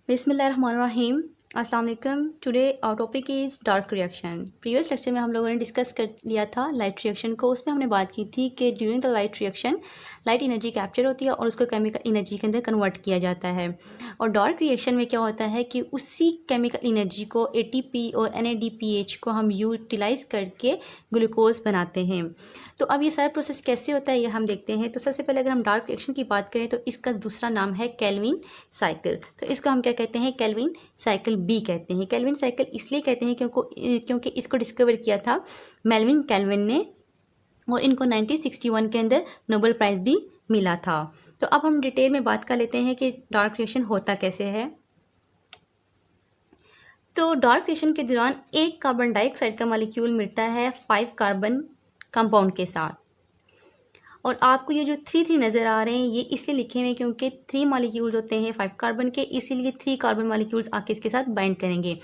बिस्मिल्लाहिर्रहमानिर्रहीम। अस्सलाम वालेकुम। Today our topic is dark reaction. Previous lecture में हम लोगों ने डिस्कस कर लिया था लाइट रिएक्शन को। उसमें हमने बात की थी कि during the light reaction light energy capture होती है और उसको केमिकल एनर्जी के अंदर कन्वर्ट किया जाता है। और डार्क रिएक्शन में क्या होता है कि उसी केमिकल एनर्जी को ATP और NADPH को हम यूटिलाइज़ करके ग्लूकोज बनाते हैं। तो अब ये सारा प्रोसेस कैसे होता है ये हम देखते हैं। तो सबसे पहले अगर हम डार्क रिएक्शन की बात करें तो इसका दूसरा नाम है केल्विन साइकिल। तो इसको हम क्या कहते हैं? केल्विन साइकिल बी कहते हैं। केल्विन साइकिल इसलिए कहते हैं क्योंकि इसको डिस्कवर किया था मेल्विन केल्विन ने और इनको 1961 के अंदर नोबेल प्राइज़ भी मिला था। तो अब हम डिटेल में बात कर लेते हैं कि डार्क रिएक्शन होता कैसे है। तो डार्क रिएक्शन के दौरान एक कार्बन डाइऑक्साइड का मॉलिक्यूल मिलता है 5 कार्बन कंपाउंड के साथ। और आपको ये जो 3 नज़र आ रहे हैं ये इसलिए लिखे हुए हैं क्योंकि 3 मॉलिक्यूल्स होते हैं 5 कार्बन के, इसीलिए 3 कार्बन मॉलिक्यूल्स आके इसके साथ बाइंड करेंगे।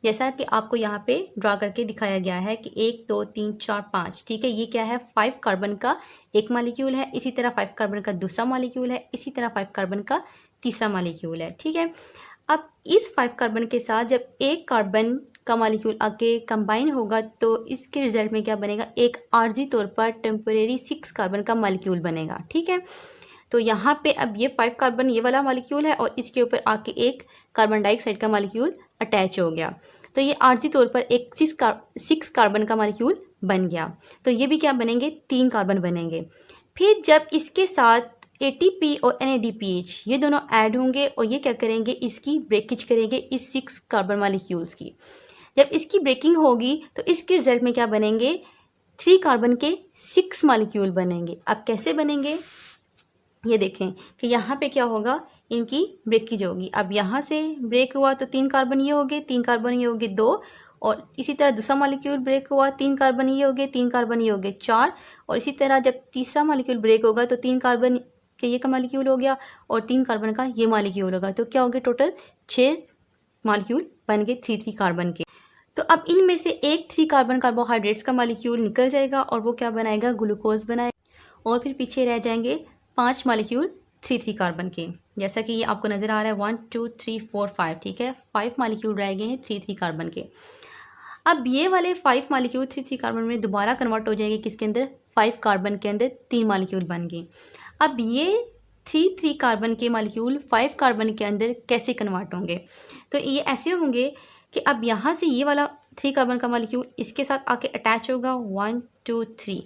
जैसा कि आपको यहाँ पे ड्रा करके दिखाया गया है कि 1 2 3 4 5, ठीक है। ये क्या है? 5 कार्बन का एक मॉलिक्यूल है, इसी तरह 5 कार्बन का दूसरा मॉलिक्यूल है, इसी तरह 5 कार्बन का तीसरा मॉलिक्यूल है, ठीक है। अब इस 5 कार्बन के साथ जब एक कार्बन का मॉलिक्यूल आके कंबाइन होगा तो इसके रिजल्ट में क्या बनेगा? एक आर्जी तौर पर टेम्परेरी 6 कार्बन का मॉलिक्यूल बनेगा, ठीक है। तो यहाँ पे अब ये 5 कार्बन ये वाला मॉलिक्यूल है और इसके ऊपर आके एक कार्बन डाइऑक्साइड का मॉलिक्यूल अटैच हो गया। तो ये आर्जी तौर पर एक 6 कार्बन का मॉलिक्यूल बन गया। तो ये भी क्या बनेंगे? 3 कार्बन बनेंगे। फिर जब इसके साथ ATP और NADPH ये दोनों ऐड होंगे और ये क्या करेंगे? इसकी ब्रेकेज करेंगे इस 6 कार्बन मॉलिक्यूल्स की। जब इसकी ब्रेकिंग होगी तो इसके रिजल्ट में क्या बनेंगे? 3 कार्बन के 6 मॉलिक्यूल बनेंगे। अब कैसे बनेंगे ये देखें कि यहाँ पे क्या होगा? इनकी ब्रेकेज होगी। अब यहाँ से ब्रेक हुआ तो 3 कार्बन ये हो गए, 3 कार्बन ये हो गए 2, और इसी तरह दूसरा मॉलिक्यूल ब्रेक हुआ 3 कार्बन ये हो गए, 3 कार्बन ये हो गए 4, और इसी तरह जब तीसरा मॉलिक्यूल ब्रेक होगा तो 3 कार्बन के ये का मॉलिक्यूल हो गया और 3 कार्बन का ये मॉलिक्यूल होगा। तो क्या हो गए? टोटल 6 मॉलिक्यूल बन गए 3 कार्बन के। तो अब इनमें से एक 3 कार्बन कार्बोहाइड्रेट्स का मॉलिक्यूल निकल जाएगा और वो क्या बनाएगा? ग्लूकोज बनाएगा। और फिर पीछे रह जाएंगे 5 मॉलिक्यूल 3 कार्बन के, जैसा कि ये आपको नज़र आ रहा है 1 2 3 4 5, ठीक है। 5 मॉलिक्यूल रह गए हैं 3 कार्बन के। अब ये वाले 5 मॉलिक्यूल 3 कार्बन में दोबारा कन्वर्ट हो जाएंगे किसके अंदर? 5 कार्बन के अंदर 3 मॉलिक्यूल बन गए। अब ये 3 कार्बन के मॉलिक्यूल 5 कार्बन के अंदर कैसे कन्वर्ट होंगे? तो ये ऐसे होंगे कि अब यहाँ से ये वाला 3 कार्बन का मॉलिक्यूल इसके साथ आके अटैच होगा 1 2 3।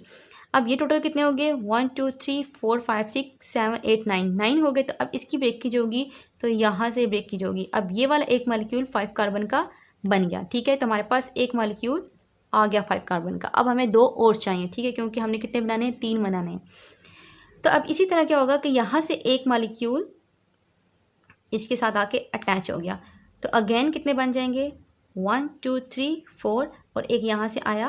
अब ये टोटल कितने हो गए? 1 2 3 4 5 6 7 8 9 हो गए। तो अब इसकी ब्रेकेज होगी तो यहाँ से ब्रेकेज होगी। अब ये वाला एक मॉलिक्यूल 5 कार्बन का बन गया, ठीक है। तो हमारे पास एक मॉलिक्यूल आ गया 5 कार्बन का। अब हमें 2 और चाहिए, ठीक है, क्योंकि हमने कितने बनाने हैं? 3 बनाने हैं। तो अब इसी तरह क्या होगा कि यहाँ से एक मॉलिक्यूल इसके साथ आके अटैच हो गया तो अगेन कितने बन जाएंगे? 1 2 3 4, और एक यहाँ से आया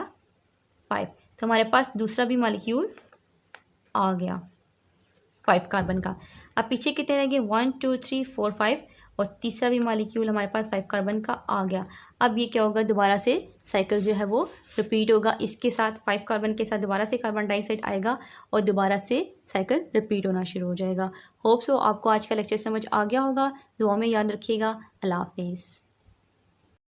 5। तो हमारे पास दूसरा भी मॉलिक्यूल आ गया 5 कार्बन का। अब पीछे कितने रह गए? 1 2 3 4 5, और तीसरा भी मॉलिक्यूल हमारे पास 5 कार्बन का आ गया। अब ये क्या होगा? दोबारा से साइकिल जो है वो रिपीट होगा। इसके साथ 5 कार्बन के साथ दोबारा से कार्बन डाइऑक्साइड आएगा और दोबारा से साइकिल रिपीट होना शुरू हो जाएगा। होप सो आपको आज का लेक्चर समझ आ गया होगा। दुआ में याद रखिएगा। अल्लाह हाफिज़।